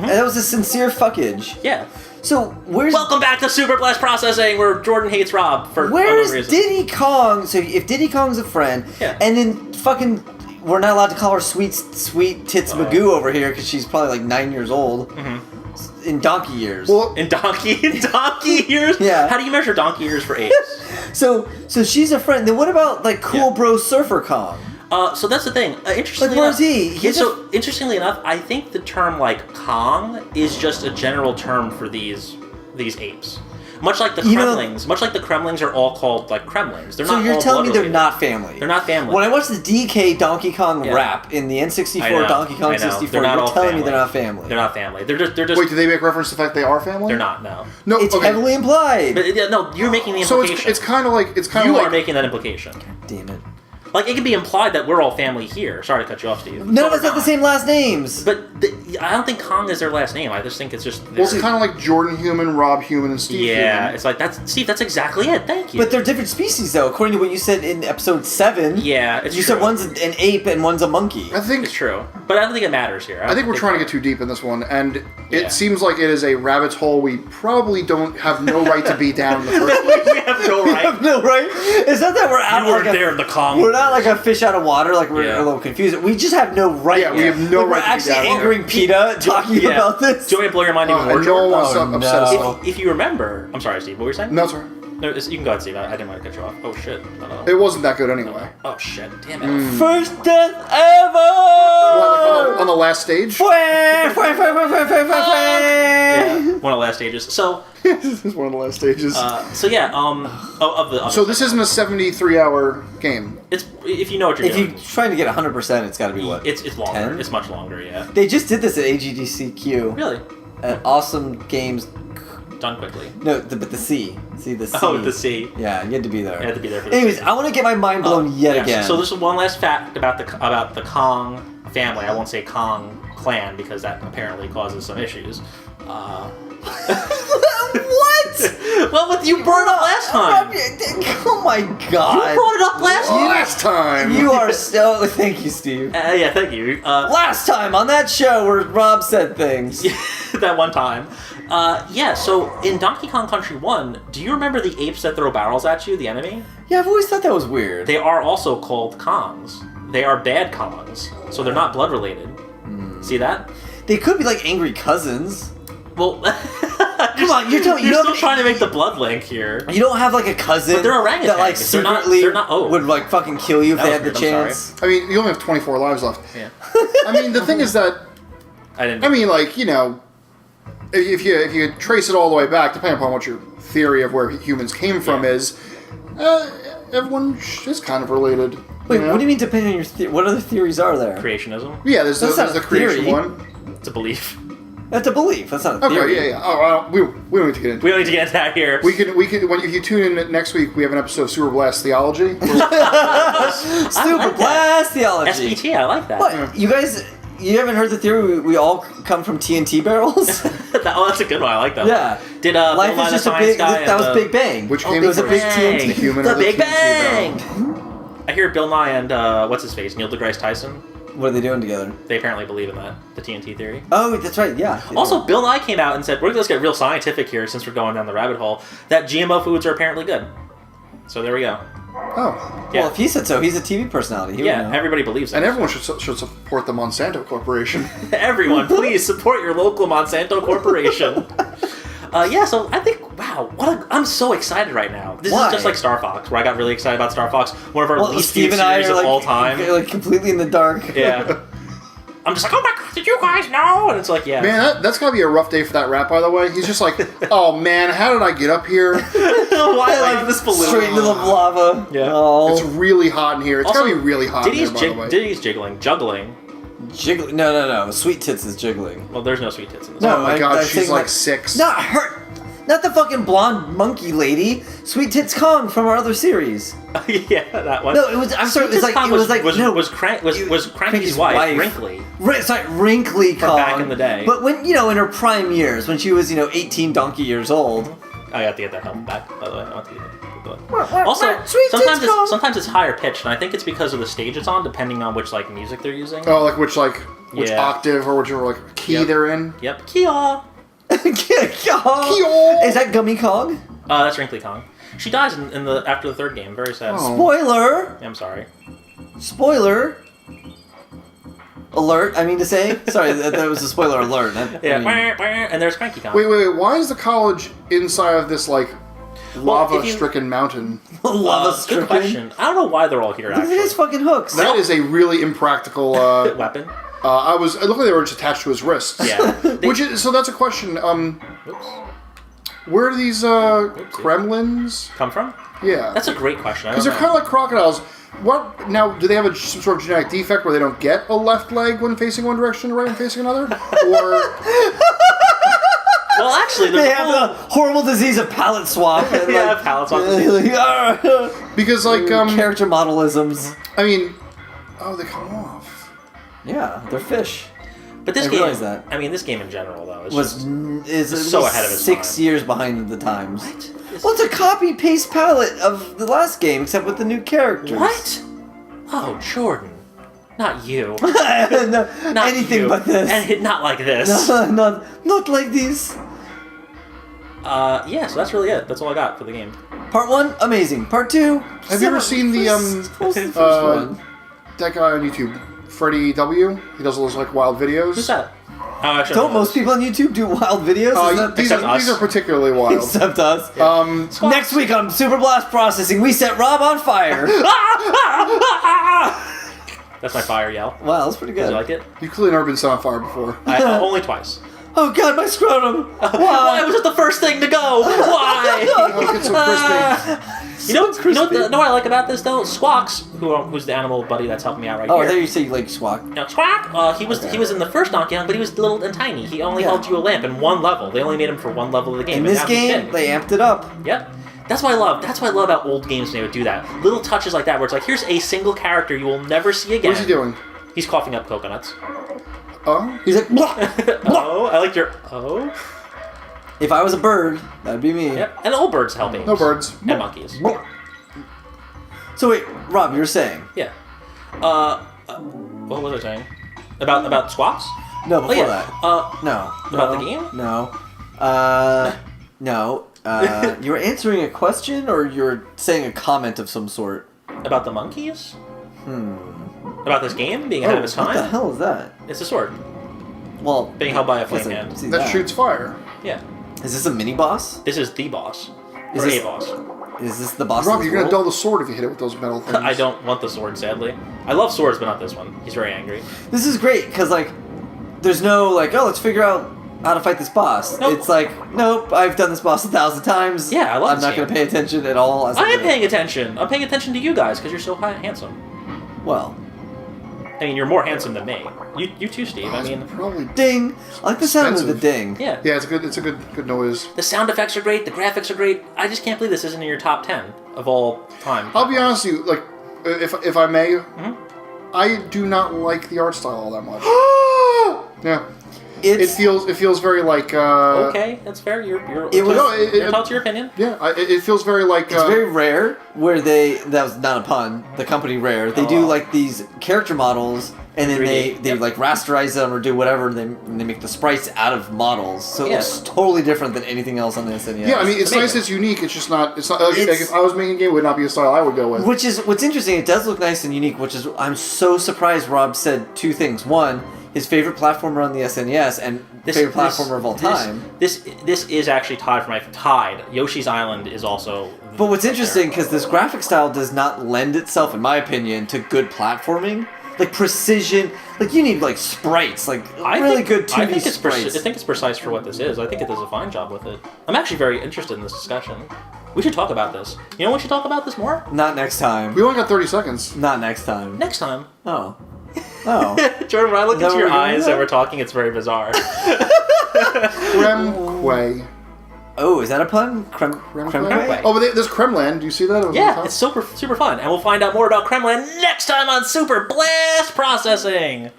And that was a sincere fuckage. Yeah. So where's... Welcome back to Super Blast Processing, where Jordan hates Rob for where's no reason. Diddy Kong? So if Diddy Kong's a friend, and then fucking... We're not allowed to call her Sweet Tits Magoo over here because she's probably like 9 years old. In donkey years. Well, in donkey years? Yeah. How do you measure donkey years for apes? So she's a friend. Then what about like Cool Bro Surfer Kong? So that's the thing. Interestingly where's he? Interestingly enough, I think the term like Kong is just a general term for these apes. Much like the Kremlings are all called like Kremlings. They're not. So you're telling me they're not family? They're not family. When I watched the DK Donkey Kong rap in the N64 Donkey Kong 64, you're telling me they're not family. They're not family. They're just. Wait, do they make reference to the fact they are family? They're not. No. No, it's heavily implied. But no, you're making the implication. So it's kind of like you are making that implication. God damn it. Like, it can be implied that we're all family here. Sorry to cut you off, Steve. None of us have the same last names. But I don't think Kong is their last name. I just think it's just... Well, it's kind of like Jordan Human, Rob Human, and Steve Human. Yeah, it's like, Steve, that's exactly it. Thank you. But they're different species, though, according to what you said in episode 7. Yeah, it's true. You said one's an ape and one's a monkey. I think... It's true. But I don't think it matters here. I think we're trying to get too deep in this one, and it seems like it is a rabbit's hole we probably don't have no right to be down in the first place. We have no right. We have no right? It's not that we're out you weren't there in the Kong. We're not like a fish out of water, like we're a little confused. We just have no right. Yeah, we have no right. We're actually angering PETA talking about this. Do you want me to blow your mind even more? No one wants to upset us. If you remember, I'm sorry, Steve. What were you saying? No, sorry. No, you can go ahead, Steve. I didn't want to cut you off. Oh shit. It wasn't that good anyway. Oh shit. Damn it. First death ever. What, like on the last stage? Yeah, one of the last stages. So this is one of the last stages. So this isn't a 73-hour game. It's if you know what you're doing. If you're trying to get 100%, it's got to be what? It's longer. 10? It's much longer. Yeah. They just did this at AGDCQ. Really? At Awesome Games. Done quickly. No, but the C. See the C. Oh, the C. Yeah, you had to be there. You had to be there for the Anyways, C. I want to get my mind blown yet again. So this is one last fact about the Kong family. I won't say Kong clan because that apparently causes some issues. What? Well, you brought it up last time. Oh my god. You brought it up last time. You are so... Thank you, Steve. Yeah, thank you. Last time on that show where Rob said things. That one time. So in Donkey Kong Country 1, do you remember the apes that throw barrels at you, the enemy? Yeah, I've always thought that was weird. They are also called Kongs. They are bad Kongs, so they're not blood related. See that? They could be like angry cousins. Well, come on, you're still trying to make the blood link here. You don't have like a cousin but they're orangutans. that like secretly would like fucking kill you if they had the chance. I mean, you only have 24 lives left. Yeah. I mean, the thing is that if you trace it all the way back, depending upon what your theory of where humans came from is, everyone is kind of related. Wait, what do you mean depending on your what other theories are there? Creationism. Yeah, there's the creation theory. one. It's a belief. That's a belief. That's not a theory. Okay, yeah. Oh, we don't need to get into it. We don't need to get into that here. We can. If you tune in next week, we have an episode of Super Blast Theology. Super Blast Theology. SBT, I like that. What? You guys, you haven't heard the theory we all come from TNT barrels? That's a good one. I like that one. Did Life is just a big... That was Big Bang. Which came it was a big TNT. The human the or the Big TNT Bang! barrel. I hear Bill Nye and, what's his face, Neil deGrasse Tyson. What are they doing together? They apparently believe in that, the TNT theory. Oh, that's right, yeah. Also, Bill Nye came out and said, let's get real scientific here since we're going down the rabbit hole, that GMO foods are apparently good. So there we go. Oh. Yeah. Well, if he said so, he's a TV personality. He everybody believes it. And everyone should support the Monsanto Corporation. Everyone, please support your local Monsanto Corporation. So I think, wow, I'm so excited right now. This is just like Star Fox, where I got really excited about Star Fox, one of our least viewed series of all time. Like completely in the dark. Yeah. I'm just like, oh my god, did you guys know? And it's like, yeah. Man, that's gotta be a rough day for that rat, by the way. He's just like, oh man, how did I get up here? Why like this balloon? Straight into the lava. Yeah. Oh. It's really hot in here. It's gotta be really hot in here, by the way. Diddy's juggling. Jiggling? No. Sweet Tits is jiggling. Well, there's no Sweet Tits in this. No, oh my god, she's like 6. Not her. Not the fucking blonde monkey lady. Sweet Tits Kong from our other series. Yeah, that one. No, it was. I'm sorry. Was Cranky's wife Wrinkly? Sorry, Wrinkly Kong. Back in the day. But when in her prime years, when she was 18 donkey years old. I got to get that helmet back. By the way, I want to get it. But also, sometimes it's higher pitched, and I think it's because of the stage it's on, depending on which like music they're using. Oh, like which octave or whichever like key they're in. Yep. Kia. Is that Gummy Kong? That's Wrinkly Kong. She dies in the after the third game. Very sad. Oh. Spoiler. I'm sorry. Spoiler. Alert. I mean to say. Sorry, that was a spoiler alert. And there's Cranky Kong. Wait. Why is the college inside of this like lava-stricken mountain? Good question. I don't know why they're all here. Look at his fucking hooks. That is a really impractical weapon. It looked like they were just attached to his wrists. Yeah. So that's a question. Where do these Kremlins come from? Yeah. That's a great question. Because they're kind of like crocodiles. What now? Do they have some sort of genetic defect where they don't get a left leg when facing one direction, and right when facing another? Or well, actually, they have the horrible disease of palate swap. Palate swap disease. Because like character modelisms. I mean, they come off. Yeah, they're fish. But this I game, that. I mean, this game in general, though, is so ahead of its time. 6 years behind the times. What? Well, it's a copy-paste palette of the last game, except with the new characters. What? Oh, Jordan. Not you. No, not anything you. but this. And not like this. No, not like these. Yeah, so that's really it. That's all I got for the game. Part 1, amazing. Part 2, have you ever seen the that guy on YouTube, Freddie W? He does all those like wild videos. Who's that? Oh, actually, don't most people on YouTube do wild videos? These are particularly wild. Except us. Yeah. Next week on Super Blast Processing, we set Rob on fire. That's my fire yell. Wow, that's pretty good. Did you like it? You've clearly never been set on fire before. Only twice. Oh God, my scrotum! Why was it the first thing to go? Why? Get so crispy. You know what I like about this though? Squawks, who's the animal buddy that's helping me out right here. Oh, there you say you like Squawk. Now Squawk, he was in the first Donkey Kong, but he was little and tiny. He only held you a lamp in one level. They only made him for one level of the game. In this game, they amped it up. Yep. That's what I love. That's why I love how old games they would do that. Little touches like that, where it's like, here's a single character you will never see again. What's he doing? He's coughing up coconuts. Oh? He's like, blah, blah. Oh, I like your If I was a bird, that'd be me. Yep. And all birds helping. No birds. And monkeys. So wait, Rob, you're saying? Yeah. What was I saying? About Squawks? No, before that. No. About the game? No. No. You were answering a question, or you're saying a comment of some sort? About the monkeys? About this game being ahead of its time? What the hell is that? It's a sword. Well, being held by a flame hand. That shoots fire. Yeah. Is this a mini boss? This is the boss. Is or this a boss. Is this the boss? Rob, you're gonna dull the sword if you hit it with those metal things. I don't want the sword, sadly. I love swords, but not this one. He's very angry. This is great because there's no let's figure out how to fight this boss. Nope. It's nope, I've done this boss 1,000 times. Yeah, I love I'm not going to pay attention at all. I am paying attention. I'm paying attention to you guys because you're so handsome. Well, I mean, you're more handsome than me. You too, Steve. I mean, probably ding. I like the sound of the ding. Yeah. Yeah, it's a good noise. The sound effects are great. The graphics are great. I just can't believe this isn't in your top 10 of all time. I'll be honest with you, if I may, I do not like the art style all that much. Yeah. It feels very like. Okay, that's fair. You're entitled to your opinion. Yeah, it feels very like. It's very rare where that was not a pun. The company Rare, they do these character models, and then 3D. they rasterize them or do whatever. And they make the sprites out of models, so it looks totally different than anything else on the SNES. Yeah, I mean it's nice, it's unique. It's just not. It's not. If I was making a game, it would not be a style I would go with. Which is what's interesting. It does look nice and unique. Which is I'm so surprised. Rob said two things. One, his favorite platformer on the SNES and favorite platformer of all time. This is actually tied for my Yoshi's Island is also. But what's interesting because this graphic style does not lend itself, in my opinion, to good platforming. Like precision, you need sprites, really good 2D sprites. I think it's precise for what this is. I think it does a fine job with it. I'm actually very interested in this discussion. We should talk about this. You know, we should talk about this more. Not next time. We only got 30 seconds. Not next time. Next time. Oh. Jordan, when I look into your eyes and we're talking, it's very bizarre. Kremquay. Oh, is that a pun? Kremquay? Oh, but there's Kremland. Do you see that? Yeah, it's super fun. And we'll find out more about Kremland next time on Super Blast Processing.